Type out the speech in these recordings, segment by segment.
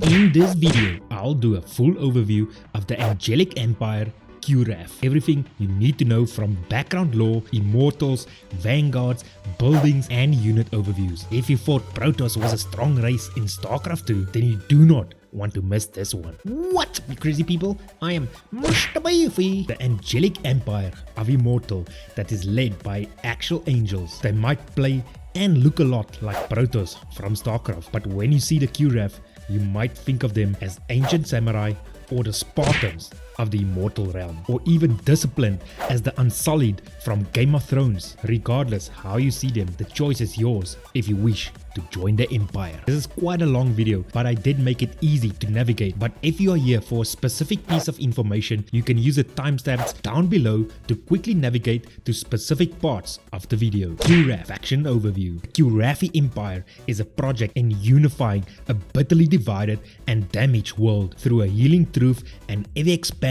In this video, I'll do a full overview of the Angelic Empire QRAF. Everything you need to know from background lore, Immortals, Vanguards, buildings and unit overviews. If you thought Protoss was a strong race in StarCraft 2, then you do not want to miss this one. What, you crazy people? I am MrBeefy. The Angelic Empire of Immortal that is led by actual angels. They might play and look a lot like Protoss from StarCraft, but when you see the QRAF, you might think of them as ancient samurai or the Spartans of the Immortal Realm, or even disciplined as the Unsullied from Game of Thrones. Regardless how you see them, the choice is yours if you wish to join the Empire. This is quite a long video, but I did make it easy to navigate. But if you are here for a specific piece of information, you can use the timestamps down below to quickly navigate to specific parts of the video. QRAF Faction Overview. The QRAFi Empire is a project in unifying a bitterly divided and damaged world through a healing truth and ever-expanding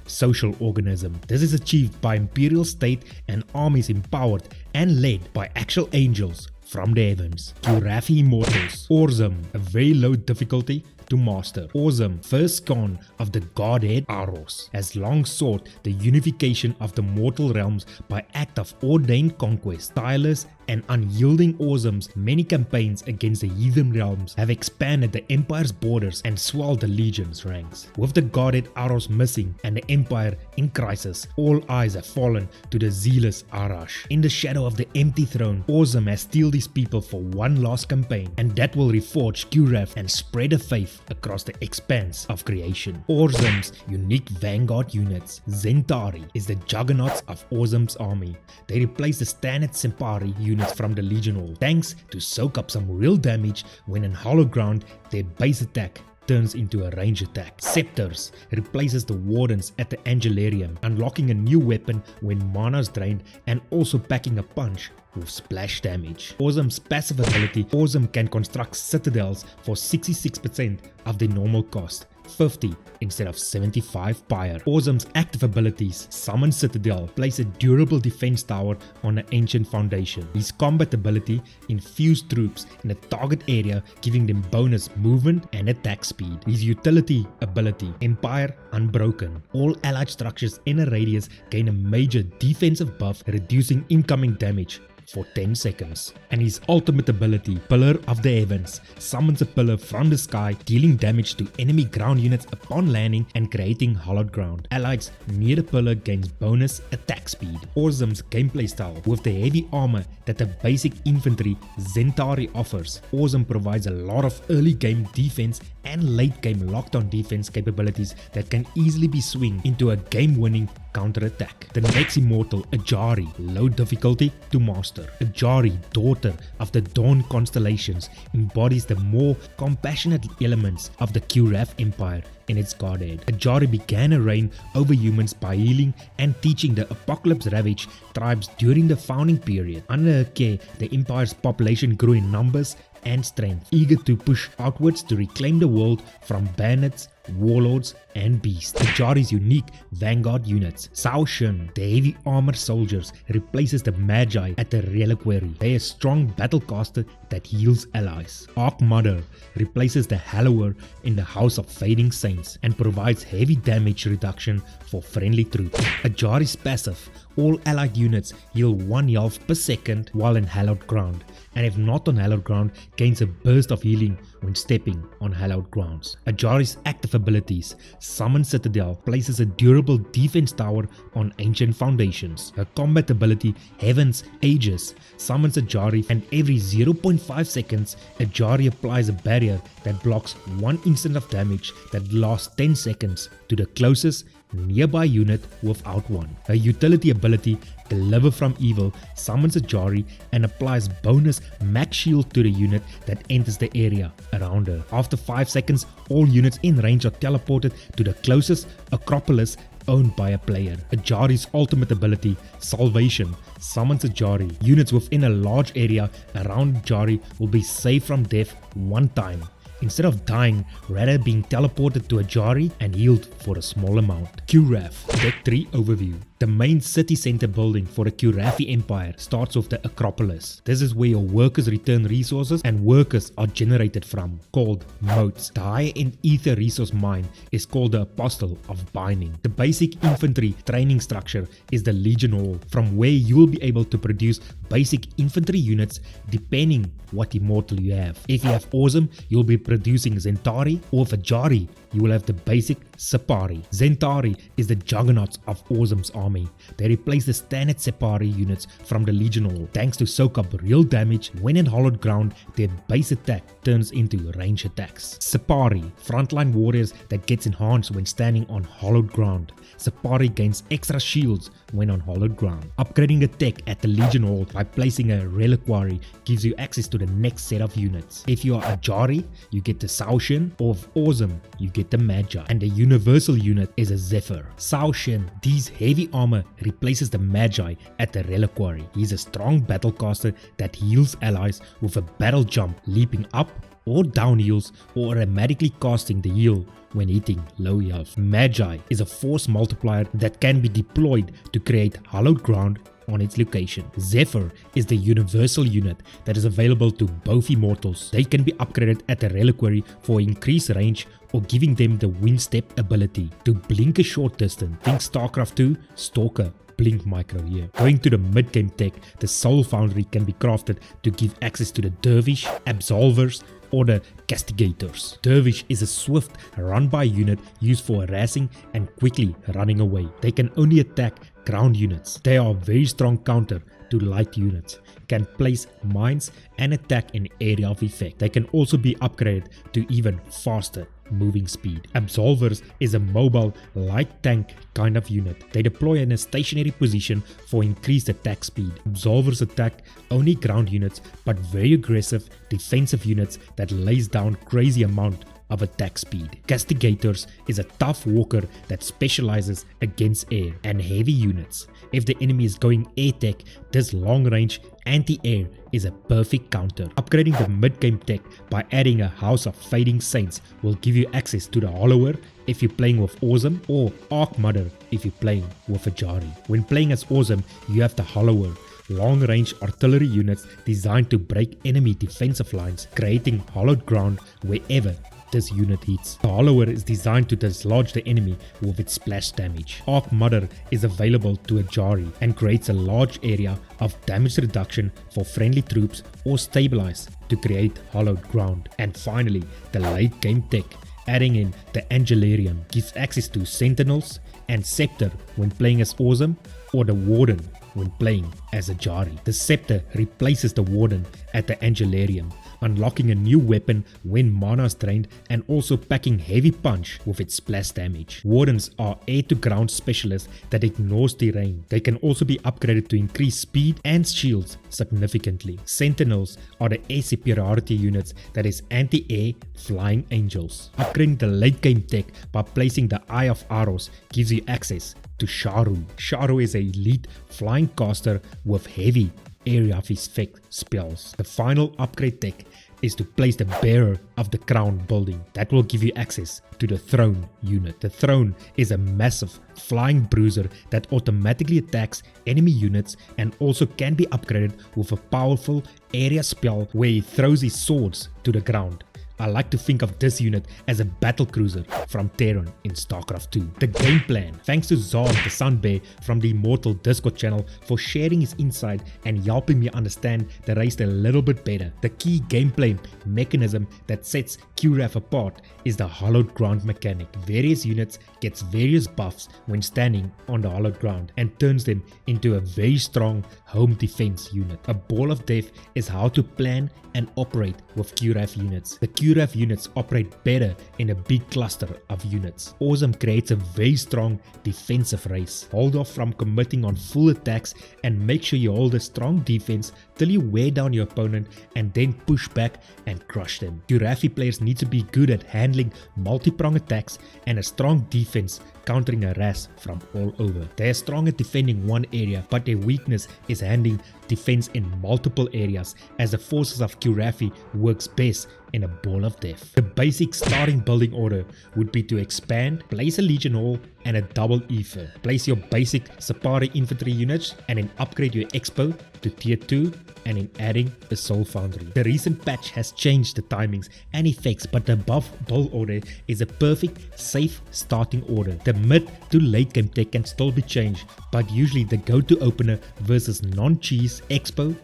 social organism. This is achieved by imperial state and armies empowered and led by actual angels from the heavens. QRAFi Immortals. Orzum, a very low difficulty to master. Orzum, first Khan of the godhead Aros, has long sought the unification of the mortal realms by act of ordained conquest. Tireless and unyielding Orzum's many campaigns against the heathen realms have expanded the Empire's borders and swelled the Legion's ranks. With the godhead Aros missing and the Empire in crisis, all eyes have fallen to the zealous Arash. In the shadow of the empty throne, Orzum has steeled his people for one last campaign, and that will reforge QRAF and spread a faith across the expanse of creation. Orzum's unique Vanguard units. Zentari is the juggernauts of Orzum's army. They replace the standard Sempari units from the Legion Hall, thanks to soak up some real damage when in hollow ground their base attack turns into a range attack. Scepters replaces the Wardens at the Angelarium, unlocking a new weapon when mana is drained and also packing a punch with splash damage. Orzum's passive ability. Orzum can construct citadels for 66% of their normal cost, 50 instead of 75 pyre. Orzum's active abilities. Summon Citadel, place a durable defense tower on an ancient foundation. His combat ability. Infuse troops in a target area, giving them bonus movement and attack speed. His utility ability. Empire Unbroken. All allied structures in a radius gain a major defensive buff, reducing incoming damage for 10 seconds. And his ultimate ability, Pillar of the Heavens, summons a pillar from the sky, dealing damage to enemy ground units upon landing and creating hollowed ground. Allies near the pillar gains bonus attack speed. Orzum's gameplay style. With the heavy armor that the basic infantry Zentari offers, Orzum provides a lot of early game defense and late game lockdown defense capabilities that can easily be swung into a game-winning counter-attack. The next Immortal, Ajari, low difficulty to master. Ajari, daughter of the Dawn constellations, embodies the more compassionate elements of the QRAF Empire in its godhead. Ajari began a reign over humans by healing and teaching the apocalypse-ravaged tribes during the founding period. Under her care, the Empire's population grew in numbers and strength, eager to push outwards to reclaim the world from bandits, warlords and beasts. Ajari's unique Vanguard units. Sao Shin, the heavy armor soldiers, replaces the Magi at the Reliquary. They are a strong battlecaster that heals allies. Archmother replaces the Hallower in the House of Fading Saints and provides heavy damage reduction for friendly troops. Ajari's passive. All allied units heal 1 health per second while in hallowed ground, and if not on hallowed ground, gains a burst of healing when stepping on hallowed grounds. Ajari's active abilities. Summon Citadel, places a durable defense tower on ancient foundations. Her combat ability, Heaven's Aegis, summons Ajari, and every 0.5 seconds, Ajari applies a barrier that blocks 1 instant of damage that lasts 10 seconds to the closest nearby unit without one. Her utility ability, Deliver from Evil, summons Ajari and applies bonus max shield to the unit that enters the area around her. After 5 seconds, all units in range are teleported to the closest Acropolis owned by a player. Ajari's ultimate ability, Salvation, summons Ajari. Units within a large area around Ajari will be saved from death one time, instead of dying, rather being teleported to Ajari and healed for a small amount. QRAF Deck 3 Overview. The main city center building for the Kurafi Empire starts with the Acropolis. This is where your workers return resources and workers are generated from, called moats. The high-end ether resource mine is called the Apostle of Binding. The basic infantry training structure is the Legion Hall, from where you will be able to produce basic infantry units depending what immortal you have. If you have Orzum, you'll be producing Zentari, or for Ajari, you will have the basic Separi. Zentari is the juggernauts of Orzum's army. They replace the standard Separi units from the Legion Hall. Thanks to soak up real damage, when in hollowed ground, their base attack turns into range attacks. Separi, frontline warriors that gets enhanced when standing on hollowed ground. Separi gains extra shields when on hollowed ground. Upgrading the tech at the Legion Hall by placing a reliquary gives you access to the next set of units. If you are Ajari, you get the Saoshin, or of Orzum, you get the Magi, and the universal unit is a Zephyr. Saoshin, these heavy armor replaces the Magi at the reliquary. He's a strong battlecaster that heals allies with a battle jump, leaping up or down heals, or automatically casting the heal when hitting low health. Magi is a force multiplier that can be deployed to create hallowed ground on its location. Zephyr is the universal unit that is available to both Immortals. They can be upgraded at the reliquary for increased range or giving them the wing step ability to blink a short distance. Think StarCraft 2 Stalker blink micro here. Going to the mid-game tech, the Soul Foundry can be crafted to give access to the Dervish, Absolvers, or the Castigators. Dervish is a swift run-by unit used for harassing and quickly running away. They can only attack ground units. They are a very strong counter to light units, can place mines and attack in area of effect. They can also be upgraded to even faster moving speed. Absolvers is a mobile light tank kind of unit. They deploy in a stationary position for increased attack speed. Absolvers attack only ground units, but very aggressive defensive units that lays down crazy amount of attack speed. Castigators is a tough walker that specializes against air and heavy units. If the enemy is going air tech, this long range anti-air is a perfect counter. Upgrading the mid-game tech by adding a House of Fading Saints will give you access to the Hollower if you're playing with Orzum, or Arc Mother if you're playing with Ajari. When playing as Orzum, you have the Hollower, long-range artillery units designed to break enemy defensive lines, creating hollowed ground wherever this unit hits. The Hollower is designed to dislodge the enemy with its splash damage. Arc Mother is available to Ajari and creates a large area of damage reduction for friendly troops or stabilize to create hollowed ground. And finally, the late game tech, adding in the Angelarium, gives access to Sentinels and Scepter when playing as Orzum, or the Warden when playing as Ajari. The Scepter replaces the Warden at the Angelarium, unlocking a new weapon when mana is drained and also packing heavy punch with its splash damage. Wardens are air to ground specialists that ignores terrain. They can also be upgraded to increase speed and shields significantly. Sentinels are the air superiority units that is anti-air flying angels. Upgrading the late game tech by placing the Eye of Aros gives you access to Sharu. Sharu is an elite flying caster with heavy area of effect spells. The final upgrade tech is to place the Bearer of the Crown building. That will give you access to the Throne unit. The Throne is a massive flying bruiser that automatically attacks enemy units and also can be upgraded with a powerful area spell where he throws his swords to the ground. I like to think of this unit as a battle cruiser from Terran in StarCraft 2. The game plan. Thanks to Zard the Sun Bear from the Immortal Discord channel for sharing his insight and helping me understand the race a little bit better. The key gameplay mechanism that sets QRAF apart is the hollowed ground mechanic. Various units gets various buffs when standing on the hollowed ground and turns them into a very strong home defense unit. A ball of death is how to plan and operate with QRAF units. The QRAF units operate better in a big cluster of units. Orzum creates a very strong defensive race. Hold off from committing on full attacks and make sure you hold a strong defense till you wear down your opponent and then push back and crush them. QRAF players need to be good at handling multi-prong attacks and a strong defense countering harass from all over. They are strong at defending one area, but their weakness is handling defense in multiple areas, as the forces of QRAF works best in a ball of death. The basic starting building order would be to expand, place a Legion Hall and a double ether. Place your basic Spartan infantry units and then upgrade your expo to tier 2 and in adding a soul foundry. The recent patch has changed the timings and effects, but the above build order is a perfect safe starting order. The mid to late game tech can still be changed, but usually the go-to opener versus non-cheese expo,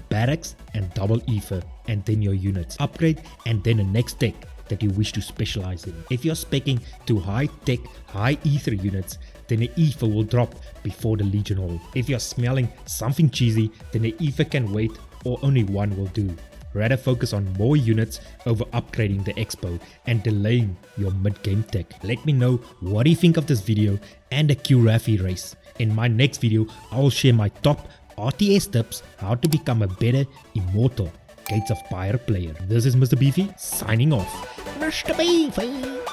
barracks and double ether, and then your units. Upgrade and then the next tech that you wish to specialize in. If you're speccing to high tech, high ether units, then the ether will drop before the Legion Hall. If you're smelling something cheesy, then the ether can wait or only one will do. Rather focus on more units over upgrading the expo and delaying your mid-game tech. Let me know what you think of this video and the QRAFI race. In my next video, I will share my top RTS tips how to become a better Immortal Gates of Pyre player. This is MrBeefy signing off. MrBeefy!